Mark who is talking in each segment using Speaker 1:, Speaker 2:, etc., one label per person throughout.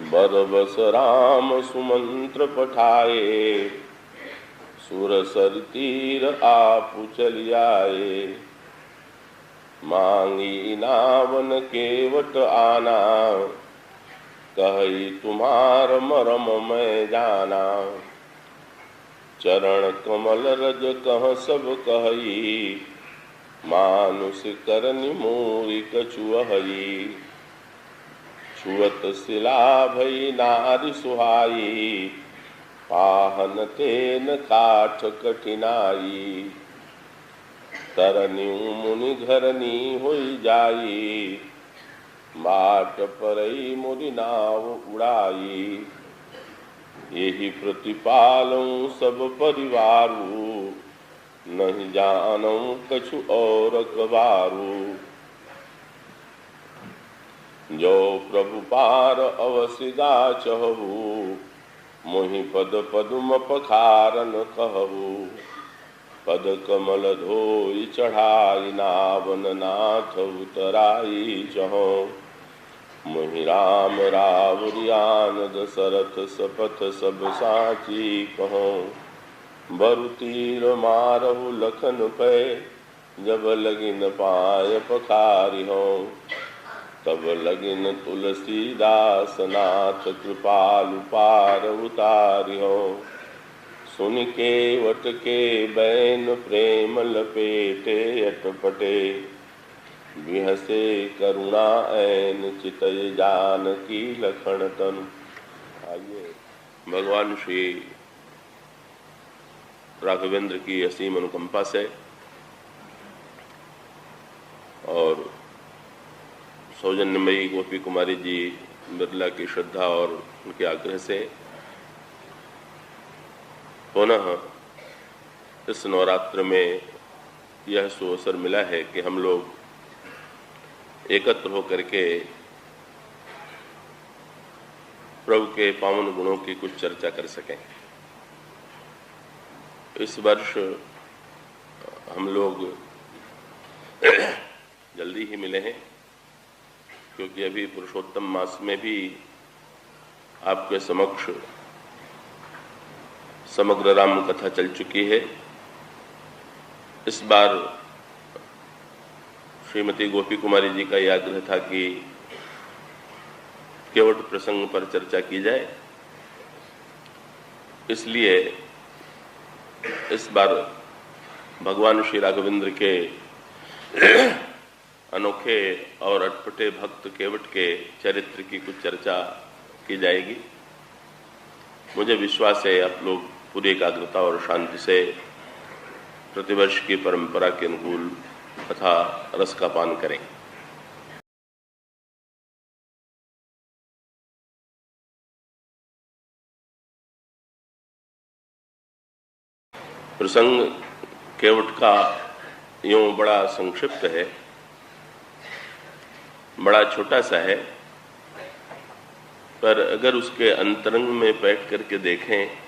Speaker 1: बरबस राम सुमंत्र पठाए, सुरसर तीर आपु चल आए। मांगी नावन केवट आना, कही तुम्हार मरम मैं जाना। चरण कमल रज कह सब कही, मानुष करनि मूरी कछुअहि। छुअत शिला भई नारी सुहाई, पाहन तेन काठ कठिनाई। तरनी मुनि घरनी होई जाई, बाट परई मोरी नाव उड़ाई। यही प्रतिपालूं सब परिवारू, नहीं जानूं कछु और कबारू। जो प्रभु पार अवसिगा चहु, मोहि पद पदुम पखारन कहु। पद कमल धोई चढ़ाई, नावन नाथ उतराई चहो। मोहि राम रावरियान दशरथ सपथ सब साची कहो। बरु तीर मारहु लखन पै, जब लगिन पाय पखारी हो। तब लगिन तुलसीदास नाथ, कृपालु पार उतारी हो। सुन के वट के बैन प्रेम लपेटे अटपटे, बिहसे करुणा ऐन चितय जानकी लखन तनु। आइए भगवान श्री राघवेंद्र की असीम अनुकंपा से और सौजन्यमयी गोपी कुमारी जी बिरला की श्रद्धा और उनके आग्रह से पुनः इस नवरात्र में यह सुअवसर मिला है कि हम लोग एकत्र होकर के प्रभु के पावन गुणों की कुछ चर्चा कर सकें। इस वर्ष हम लोग जल्दी ही मिले हैं, क्योंकि अभी पुरुषोत्तम मास में भी आपके समक्ष समग्र राम कथा चल चुकी है। इस बार श्रीमती गोपी कुमारी जी का यह आग्रह था कि केवट प्रसंग पर चर्चा की जाए, इसलिए इस बार भगवान श्री राघवेंद्र के अनोखे और अटपटे भक्त केवट के चरित्र की कुछ चर्चा की जाएगी। मुझे विश्वास है आप लोग पूरी एकाग्रता और शांति से प्रतिवर्ष की परंपरा के अनुकूल तथा रस का पान करें। प्रसंग केवट का यूं बड़ा संक्षिप्त है, बड़ा छोटा सा है, पर अगर उसके अंतरंग में बैठ करके देखें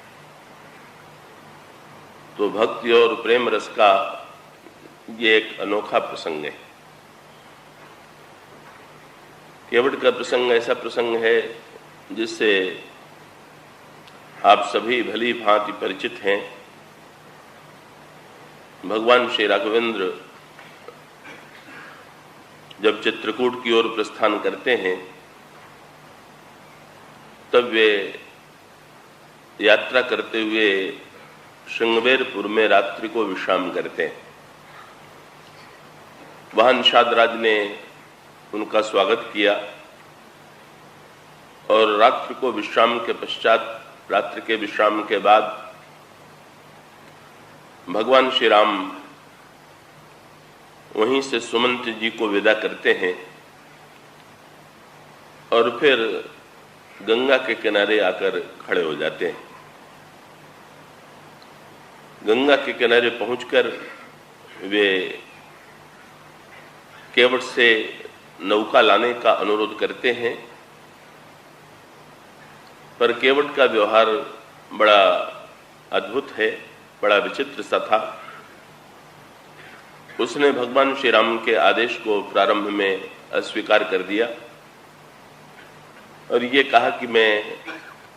Speaker 1: तो भक्ति और प्रेम रस का ये एक अनोखा प्रसंग है। केवट का प्रसंग ऐसा प्रसंग है जिससे आप सभी भली भांति परिचित हैं। भगवान श्री राघवेंद्र जब चित्रकूट की ओर प्रस्थान करते हैं तब वे यात्रा करते हुए श्रृंगवेरपुर में रात्रि को विश्राम करते हैं। वहां निषाद राज ने उनका स्वागत किया और रात्रि को विश्राम के पश्चात, रात्रि के विश्राम के बाद भगवान श्री राम वहीं से सुमंत जी को विदा करते हैं और फिर गंगा के किनारे आकर खड़े हो जाते हैं। गंगा के किनारे पहुंचकर वे केवट से नौका लाने का अनुरोध करते हैं, पर केवट का व्यवहार बड़ा अद्भुत है, बड़ा विचित्र सा था। उसने भगवान श्री राम के आदेश को प्रारंभ में अस्वीकार कर दिया और ये कहा कि मैं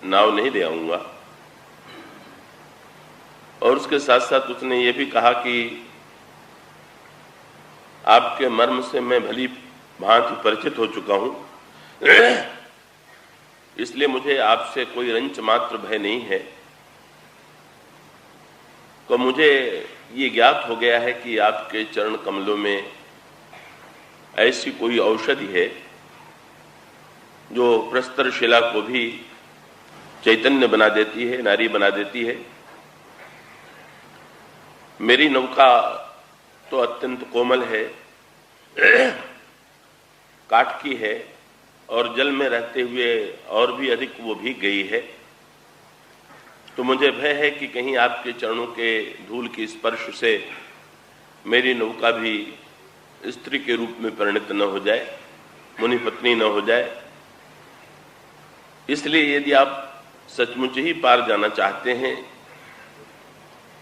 Speaker 1: नाव नहीं ले आऊंगा, और उसके साथ साथ उसने ये भी कहा कि आपके मर्म से मैं भली भांति परिचित हो चुका हूं, इसलिए मुझे आपसे कोई रंच मात्र भय नहीं है। तो मुझे ये ज्ञात हो गया है कि आपके चरण कमलों में ऐसी कोई औषधि है जो प्रस्तर शिला को भी चैतन्य बना देती है, नारी बना देती है। मेरी नौका तो अत्यंत कोमल है, काठ की है, और जल में रहते हुए और भी अधिक वो भीग गई है। तो मुझे भय है कि कहीं आपके चरणों के धूल के स्पर्श से मेरी नौका भी स्त्री के रूप में परिणत न हो जाए, मुनि पत्नी न हो जाए। इसलिए यदि आप सचमुच ही पार जाना चाहते हैं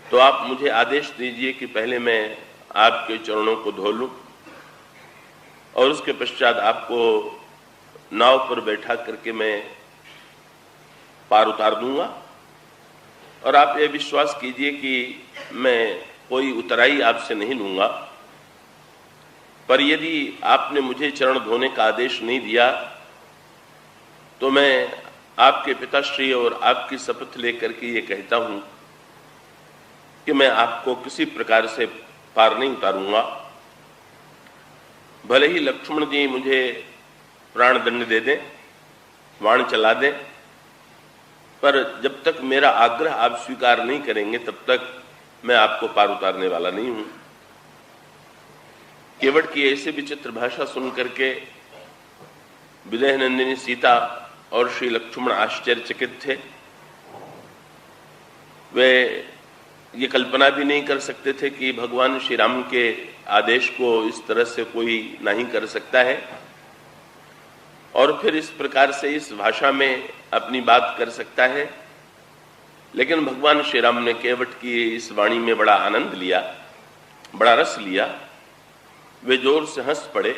Speaker 1: तो आप मुझे आदेश दीजिए कि पहले मैं आपके चरणों को धो लूं, और उसके पश्चात आपको नाव पर बैठा करके मैं पार उतार दूंगा। और आप ये विश्वास कीजिए कि मैं कोई उतराई आपसे नहीं लूंगा, पर यदि आपने मुझे चरण धोने का आदेश नहीं दिया तो मैं आपके पिताश्री और आपकी शपथ लेकर के ये कहता हूं कि मैं आपको किसी प्रकार से पार नहीं उतारूंगा। भले ही लक्ष्मण जी मुझे प्राण दंड दे दें, बाण चला दें, पर जब तक मेरा आग्रह आप स्वीकार नहीं करेंगे तब तक मैं आपको पार उतारने वाला नहीं हूं। केवट की ऐसे विचित्र भाषा सुन करके विदेह नंदिनी सीता और श्री लक्ष्मण आश्चर्यचकित थे। वे ये कल्पना भी नहीं कर सकते थे कि भगवान श्री राम के आदेश को इस तरह से कोई नहीं कर सकता है, और फिर इस प्रकार से इस भाषा में अपनी बात कर सकता है। लेकिन भगवान श्री राम ने केवट की इस वाणी में बड़ा आनंद लिया, बड़ा रस लिया। वे जोर से हंस पड़े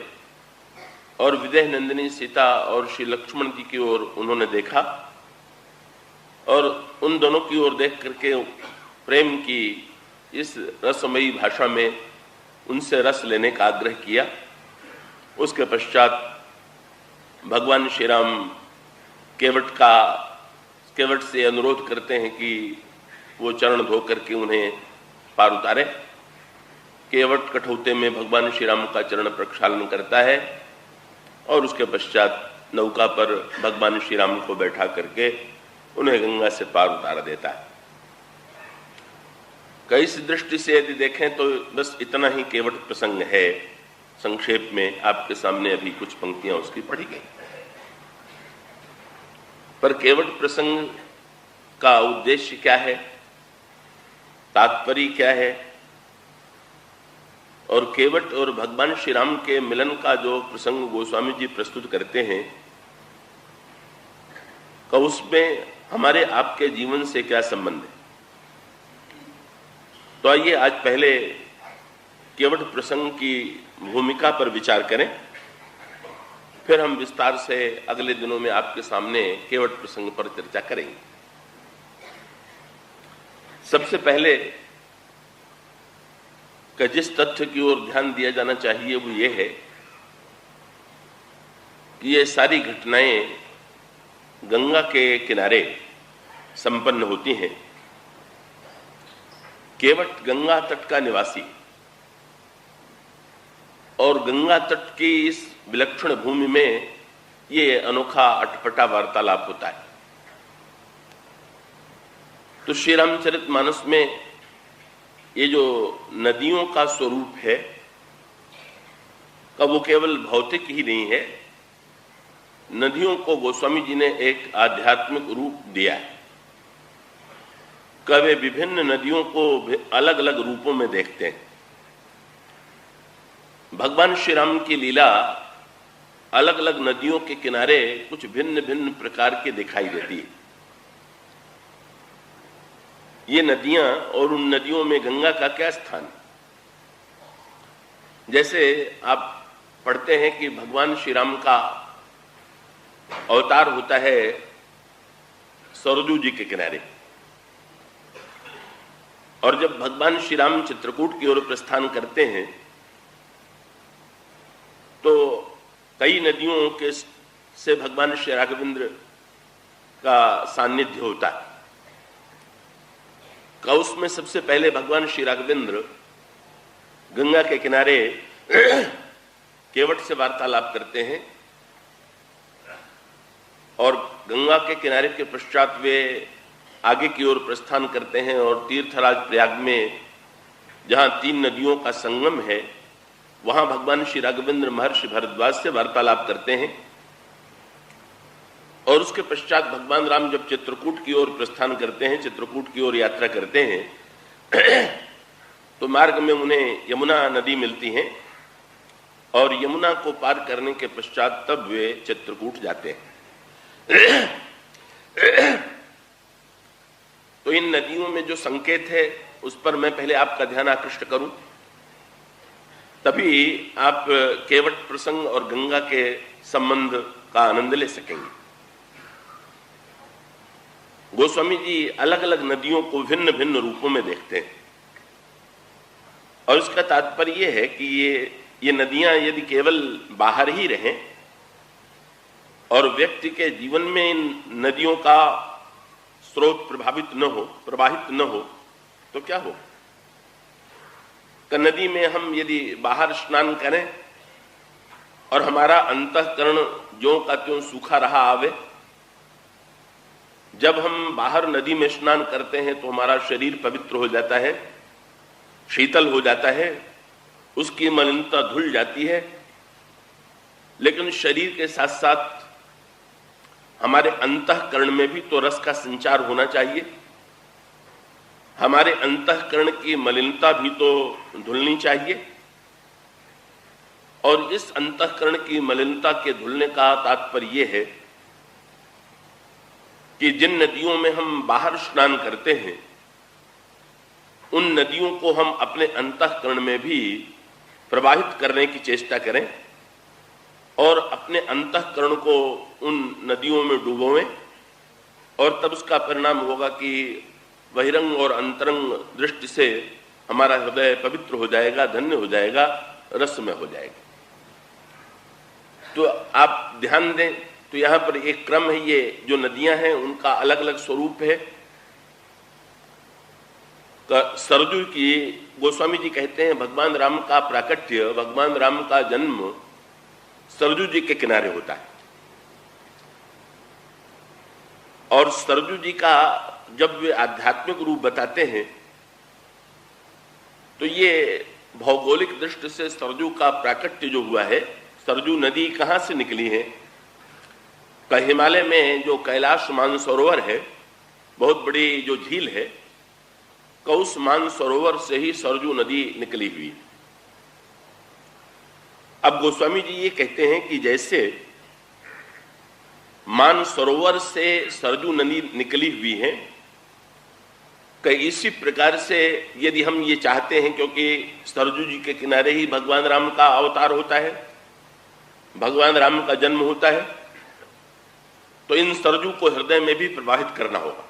Speaker 1: और विदेह नंदिनी सीता और श्री लक्ष्मण जी की ओर उन्होंने देखा, और उन दोनों की ओर देख करके प्रेम की इस रसमयी भाषा में उनसे रस लेने का आग्रह किया। उसके पश्चात भगवान श्री राम केवट से अनुरोध करते हैं कि वो चरण धो करके उन्हें पार उतारे। केवट कठौते में भगवान श्री राम का चरण प्रक्षालन करता है और उसके पश्चात नौका पर भगवान श्री राम को बैठा करके उन्हें गंगा से पार उतार देता है। कई सी दृष्टि से यदि देखें तो बस इतना ही केवट प्रसंग है। संक्षेप में आपके सामने अभी कुछ पंक्तियां उसकी पढ़ी गई, पर केवट प्रसंग का उद्देश्य क्या है, तात्पर्य क्या है, और केवट और भगवान श्री राम के मिलन का जो प्रसंग गोस्वामी जी प्रस्तुत करते हैं का उसमें हमारे आपके जीवन से क्या संबंध है। तो आइए आज पहले केवट प्रसंग की भूमिका पर विचार करें, फिर हम विस्तार से अगले दिनों में आपके सामने केवट प्रसंग पर चर्चा करेंगे। सबसे पहले कि जिस तथ्य की ओर ध्यान दिया जाना चाहिए वो ये है कि ये सारी घटनाएं गंगा के किनारे संपन्न होती हैं। केवट गंगा तट का निवासी और गंगा तट की इस विलक्षण भूमि में ये अनोखा अटपटा वार्तालाप होता है। तो श्री रामचरितमानस में ये जो नदियों का स्वरूप है का वो केवल भौतिक ही नहीं है, नदियों को गोस्वामी जी ने एक आध्यात्मिक रूप दिया है। वे विभिन्न नदियों को अलग अलग रूपों में देखते हैं। भगवान श्री राम की लीला अलग अलग नदियों के किनारे कुछ भिन्न भिन्न प्रकार की दिखाई देती है। ये नदियां और उन नदियों में गंगा का क्या स्थान। जैसे आप पढ़ते हैं कि भगवान श्री राम का अवतार होता है सरजू जी के किनारे। और जब भगवान श्री राम चित्रकूट की ओर प्रस्थान करते हैं तो कई नदियों के से भगवान श्री राघवेंद्र का सान्निध्य होता है। कौस में सबसे पहले भगवान श्री राघवेंद्र गंगा के किनारे केवट से वार्तालाप करते हैं और गंगा के किनारे के पश्चात वे आगे की ओर प्रस्थान करते हैं और तीर्थराज प्रयाग में जहां 3 नदियों का संगम है वहां भगवान श्री राघवेंद्र महर्षि भरद्वाज से वार्तालाप करते हैं। और उसके पश्चात भगवान राम जब चित्रकूट की ओर प्रस्थान करते हैं, चित्रकूट की ओर यात्रा करते हैं तो मार्ग में उन्हें यमुना नदी मिलती है और यमुना को पार करने के पश्चात तब वे चित्रकूट जाते हैं। तो इन नदियों में जो संकेत है उस पर मैं पहले आपका ध्यान आकृष्ट करूं, तभी आप केवट प्रसंग और गंगा के संबंध का आनंद ले सकेंगे। गोस्वामी जी अलग अलग नदियों को भिन्न भिन्न रूपों में देखते हैं और इसका तात्पर्य यह है कि ये नदियां यदि केवल बाहर ही रहें और व्यक्ति के जीवन में इन नदियों का स्रोत प्रवाहित न हो तो क्या हो। तो नदी में हम यदि बाहर स्नान करें और हमारा अंतःकरण ज्यों का त्यों सूखा रहा आवे, जब हम बाहर नदी में स्नान करते हैं तो हमारा शरीर पवित्र हो जाता है, शीतल हो जाता है, उसकी मलिनता धुल जाती है। लेकिन शरीर के साथ साथ हमारे अंतःकरण में भी तो रस का संचार होना चाहिए। हमारे अंतःकरण की मलिनता भी तो धुलनी चाहिए और इस अंतःकरण की मलिनता के धुलने का तात्पर्य यह है कि जिन नदियों में हम बाहर स्नान करते हैं उन नदियों को हम अपने अंतःकरण में भी प्रवाहित करने की चेष्टा करें और अपने अंतःकरण को उन नदियों में डुबोएं और तब उसका परिणाम होगा कि बहिरंग और अंतरंग दृष्टि से हमारा हृदय पवित्र हो जाएगा, धन्य हो जाएगा, रसमय हो जाएगा। तो आप ध्यान दें तो यहां पर एक क्रम है, ये जो नदियां हैं उनका अलग अलग स्वरूप है। सरजू की गोस्वामी जी कहते हैं भगवान राम का प्राकट्य, भगवान राम का जन्म सरजू जी के किनारे होता है। और सरजू जी का जब वे आध्यात्मिक रूप बताते हैं तो ये भौगोलिक दृष्टि से सरजू का प्राकट्य जो हुआ है, सरजू नदी कहां से निकली है, हिमालय में जो कैलाश मानसरोवर है, बहुत बड़ी जो झील है, उस मानसरोवर से ही सरजू नदी निकली हुई। अब गोस्वामी जी ये कहते हैं कि जैसे मानसरोवर से सरजू नदी निकली हुई है, इसी प्रकार से यदि हम ये चाहते हैं, क्योंकि सरजू जी के किनारे ही भगवान राम का अवतार होता है, भगवान राम का जन्म होता है, तो इन सरजू को हृदय में भी प्रवाहित करना होगा।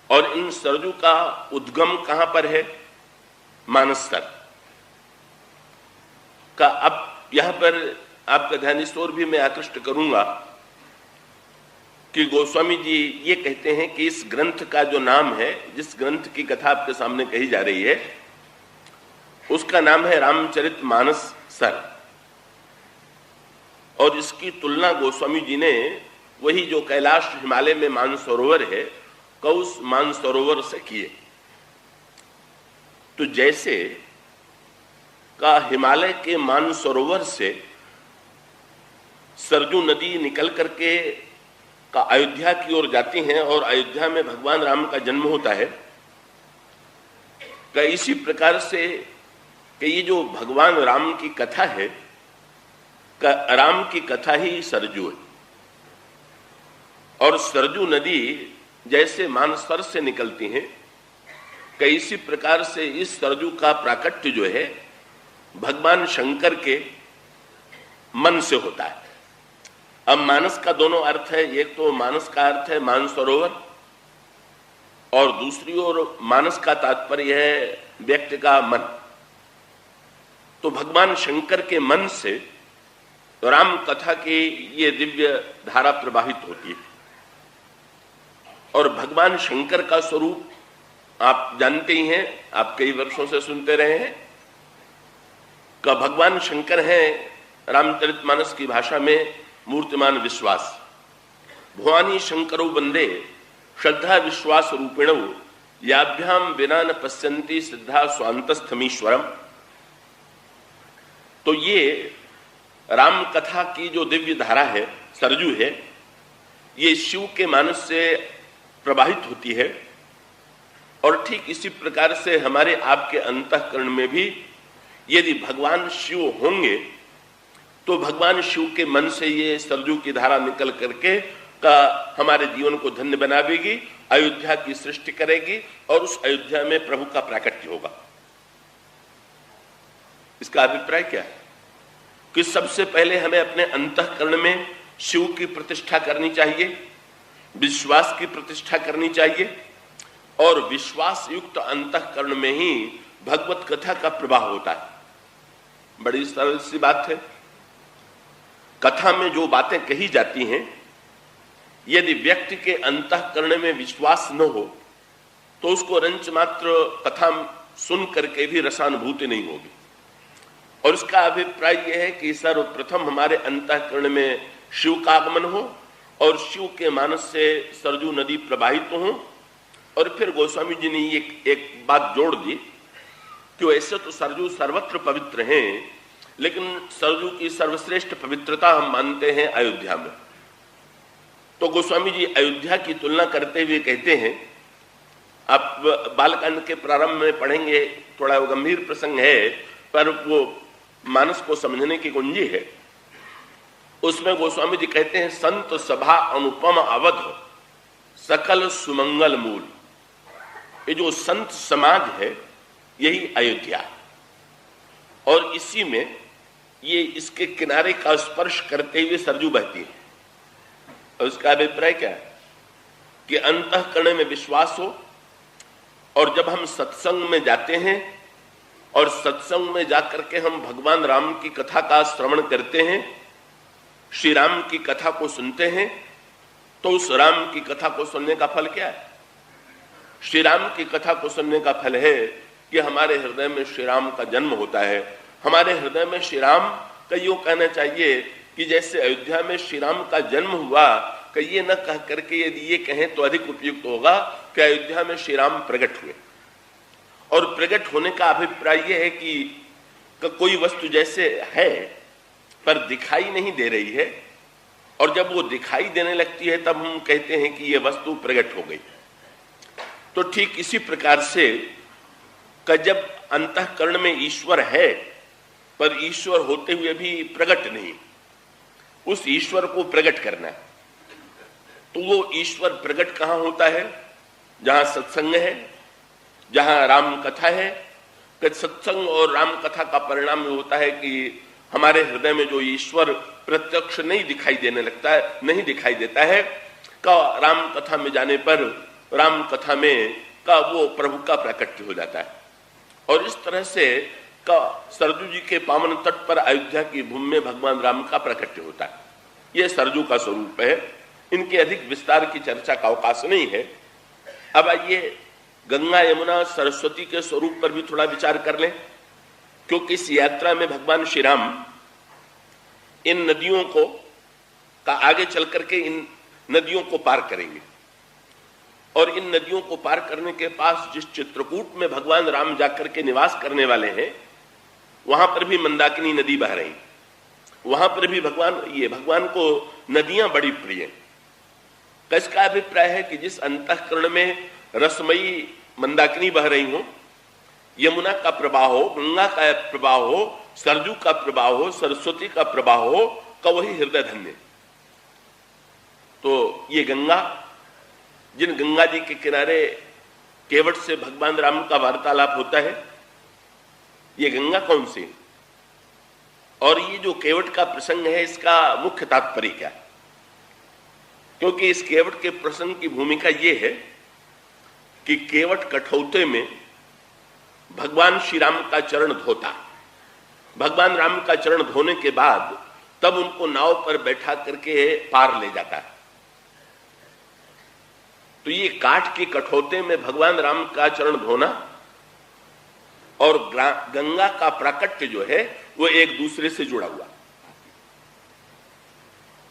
Speaker 1: और इन सरजू का उद्गम कहां पर है, मानसर का। अब यहां पर आपका ध्यान इस ओर भी मैं आकृष्ट करूंगा कि गोस्वामी जी ये कहते हैं कि इस ग्रंथ का जो नाम है, जिस ग्रंथ की कथा आपके सामने कही जा रही है, उसका नाम है रामचरितमानस सर। और इसकी तुलना गोस्वामी जी ने वही जो कैलाश हिमालय में मानसरोवर है, उस मानसरोवर से किए। तो जैसे का हिमालय के मानसरोवर से सरजू नदी निकल करके का अयोध्या की ओर जाती हैं और अयोध्या में भगवान राम का जन्म होता है, का इसी प्रकार से कि ये जो भगवान राम की कथा है, का राम की कथा ही सरजू है। और सरजू नदी जैसे मानसर से निकलती हैं, कि इसी प्रकार से इस सरजू का प्राकट्य जो है भगवान शंकर के मन से होता है। अब मानस का दोनों अर्थ है, एक तो मानस का अर्थ है मानसरोवर, और दूसरी ओर मानस का तात्पर्य है व्यक्ति का मन। तो भगवान शंकर के मन से राम कथा की ये दिव्य धारा प्रवाहित होती है। और भगवान शंकर का स्वरूप आप जानते ही हैं, आप कई वर्षों से सुनते रहे हैं कि भगवान शंकर हैं रामचरितमानस की भाषा में मूर्तिमान विश्वास। भुवानी शंकरो वंदे श्रद्धा विश्वास रूपिणौ याभ्याम विना न पश्यन्ति सिद्धा स्वांतस्थमीश्वरम। तो ये राम कथा की जो दिव्य धारा है, सरजू है, ये शिव के मानस से प्रवाहित होती है। और ठीक इसी प्रकार से हमारे आपके अंतःकरण में भी यदि भगवान शिव होंगे तो भगवान शिव के मन से ये सरजू की धारा निकल करके का हमारे जीवन को धन्य बनावेगी, अयोध्या की सृष्टि करेगी और उस अयोध्या में प्रभु का प्राकट्य होगा। इसका अभिप्राय क्या है कि सबसे पहले हमें अपने अंतःकरण में शिव की प्रतिष्ठा करनी चाहिए, विश्वास की प्रतिष्ठा करनी चाहिए, और विश्वास युक्त अंतःकरण में ही भगवत कथा का प्रवाह होता है। बड़ी सरल सी बात है। कथा में जो बातें कही जाती हैं, यदि व्यक्ति के अंतःकरण में विश्वास न हो तो उसको रंच मात्र कथा सुन करके भी रसानुभूति नहीं होगी। और इसका अभिप्राय यह है कि सर्वप्रथम हमारे अंतःकरण में शिव का आगमन हो और शिव के मानस से सरजू नदी प्रवाहित हो। और फिर गोस्वामी जी ने एक बात जोड़ दी कि वैसे तो सरजू सर्वत्र पवित्र हैं, लेकिन सरजू की सर्वश्रेष्ठ पवित्रता हम मानते हैं अयोध्या में। तो गोस्वामी जी अयोध्या की तुलना करते हुए कहते हैं, आप बालकांड के प्रारंभ में पढ़ेंगे, थोड़ा गंभीर प्रसंग है पर वो मानस को समझने की कुंजी है। उसमें गोस्वामी जी कहते हैं, संत सभा अनुपम अवध सकल सुमंगल मूल। ये जो संत समाज है यही अयोध्या, और इसी में ये इसके किनारे का स्पर्श करते हुए सरजू बहती है। और इसका अभिप्राय क्या है कि अंतःकरण में विश्वास हो, और जब हम सत्संग में जाते हैं और सत्संग में जाकर के हम भगवान राम की कथा का श्रवण करते हैं, श्री राम की कथा को सुनते हैं, तो उस राम की कथा को सुनने का फल क्या है? श्री राम की कथा को सुनने का फल है कि हमारे हृदय में श्री राम का जन्म होता है। हमारे हृदय में श्री राम का यूं कहना चाहिए कि जैसे अयोध्या में श्री राम का जन्म हुआ, कि ये न कह करके यदि ये कहें तो अधिक उपयुक्त होगा कि अयोध्या में श्री राम प्रकट हुए। और प्रकट होने का अभिप्राय यह है कि कोई वस्तु जैसे है पर दिखाई नहीं दे रही है, और जब वो दिखाई देने लगती है तब हम कहते हैं कि ये वस्तु प्रकट हो गई। तो ठीक इसी प्रकार से जब अंतःकरण में ईश्वर है पर ईश्वर होते हुए भी प्रकट नहीं, उस ईश्वर को प्रकट करना है। तो वो ईश्वर प्रकट कहां होता है? जहां सत्संग है, जहां राम कथा है। कि सत्संग और राम कथा का परिणाम होता है कि हमारे हृदय में जो ईश्वर प्रत्यक्ष नहीं दिखाई देने लगता है, नहीं दिखाई देता है, का राम कथा में जाने पर राम कथा में का वो प्रभु का प्राकट्य हो जाता है। और इस तरह से का सरजू जी के पावन तट पर अयोध्या की भूमि में भगवान राम का प्राकट्य होता है। यह सरजू का स्वरूप है। इनके अधिक विस्तार की चर्चा का अवकाश नहीं है। अब आइए गंगा यमुना सरस्वती के स्वरूप पर भी थोड़ा विचार कर लें, क्योंकि इस यात्रा में भगवान श्री राम इन नदियों को का आगे चल करके इन नदियों को पार करेंगे। और इन नदियों को पार करने के पास जिस चित्रकूट में भगवान राम जाकर के निवास करने वाले हैं, वहां पर भी मंदाकिनी नदी बह रही। वहां पर भी भगवान को नदियां बड़ी प्रिय हैं। इसका अभिप्राय है कि जिस अंतःकरण में रसमयी मंदाकिनी बह रही हो, यमुना का प्रवाह हो, गंगा का प्रवाह हो, सरजू का प्रवाह हो, सरस्वती का प्रवाह हो, का वही हृदय धन्य। तो ये गंगा, जिन गंगा जी के किनारे केवट से भगवान राम का वार्तालाप होता है, ये गंगा कौन सी? और ये जो केवट का प्रसंग है, इसका मुख्य तात्पर्य क्या है? क्योंकि इस केवट के प्रसंग की भूमिका यह है कि केवट कठौते में भगवान श्री राम का चरण धोता, भगवान राम का चरण धोने के बाद तब उनको नाव पर बैठा करके पार ले जाता है। तो ये काठ के कठौते में भगवान राम का चरण धोना और गंगा का प्राकट्य जो है वो एक दूसरे से जुड़ा हुआ।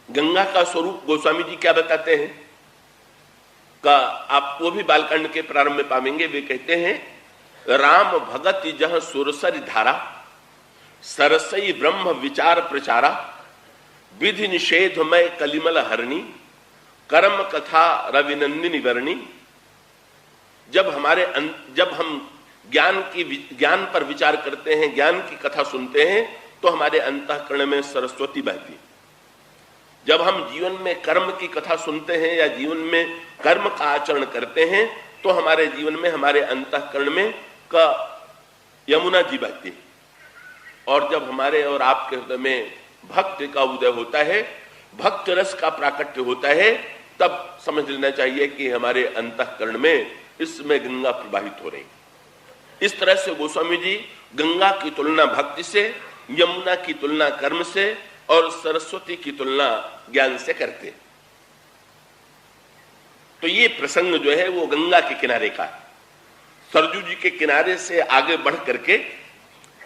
Speaker 1: गंगा का स्वरूप गोस्वामी जी क्या बताते हैं का आप वो भी बालकांड के प्रारंभ में पाएंगे। वे कहते हैं राम भगत जह सुरसरि धारा, सरसई ब्रह्म विचार प्रचारा, विधि निषेधमय कलिमल हरणी, कर्म कथा रविनंदिनी वर्णी। जब हम ज्ञान पर विचार करते हैं, ज्ञान की कथा सुनते हैं, तो हमारे अंतःकरण में सरस्वती बहती है। जब हम जीवन में कर्म की कथा सुनते हैं या जीवन में कर्म का आचरण करते हैं, तो हमारे जीवन में, हमारे अंतःकरण में का यमुना जी बहती है। और जब हमारे और आपके हृदय में भक्ति का उदय होता है, भक्त रस का प्राकट्य होता है, तब समझ लेना चाहिए कि हमारे अंतःकरण में इसमें गंगा प्रवाहित हो रही। इस तरह से गोस्वामी जी गंगा की तुलना भक्ति से, यमुना की तुलना कर्म से और सरस्वती की तुलना ज्ञान से करते हैं। तो ये प्रसंग जो है वो गंगा के किनारे का है। सरजू जी के किनारे से आगे बढ़ करके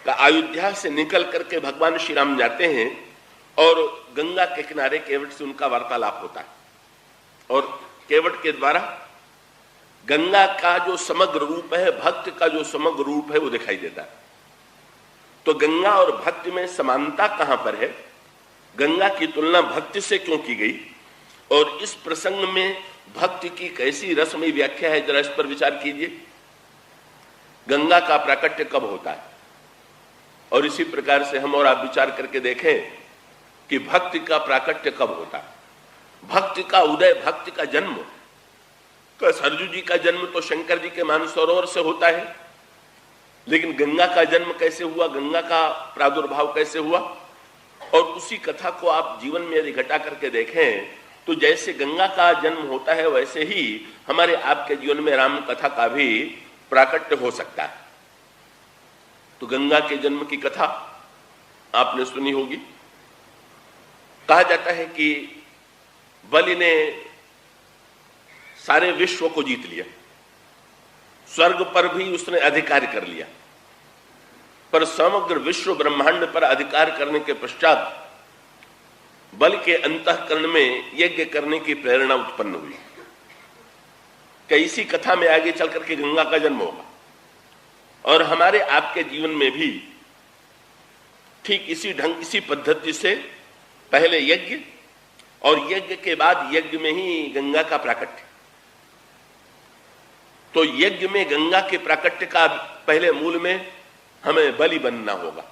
Speaker 1: अयोध्या से निकल करके भगवान श्री राम जाते हैं और गंगा के किनारे केवट से उनका वार्तालाप होता है और केवट के द्वारा गंगा का जो समग्र रूप है, भक्त का जो समग्र रूप है वो दिखाई देता है। तो गंगा और भक्ति में समानता कहां पर है, गंगा की तुलना भक्ति से क्यों की गई और इस प्रसंग में भक्ति की कैसी रसमयी व्याख्या है, जरा इस पर विचार कीजिए। गंगा का प्राकट्य कब होता है और इसी प्रकार से हम और आप विचार करके देखें कि भक्ति का प्राकट्य कब होता है। भक्ति का उदय, भक्ति का जन्म, तो सरजू जी का जन्म तो शंकर जी के मानसरोवर से होता है, लेकिन गंगा का जन्म कैसे हुआ, गंगा का प्रादुर्भाव कैसे हुआ। और उसी कथा को आप जीवन में यदि घटा करके देखें तो जैसे गंगा का जन्म होता है वैसे ही हमारे आपके जीवन में राम कथा का भी प्राकट्य हो सकता है। तो गंगा के जन्म की कथा आपने सुनी होगी। कहा जाता है कि बलि ने सारे विश्व को जीत लिया, स्वर्ग पर भी उसने अधिकार कर लिया, पर समग्र विश्व ब्रह्मांड पर अधिकार करने के पश्चात बल के अंतःकरण में यज्ञ करने की प्रेरणा उत्पन्न हुई। कि इसी कथा में आगे चल करके गंगा का जन्म होगा और हमारे आपके जीवन में भी ठीक इसी ढंग, इसी पद्धति से पहले यज्ञ और यज्ञ के बाद यज्ञ में ही गंगा का प्राकट्य। तो यज्ञ में गंगा के प्राकट्य का पहले मूल में हमें बलि बनना होगा।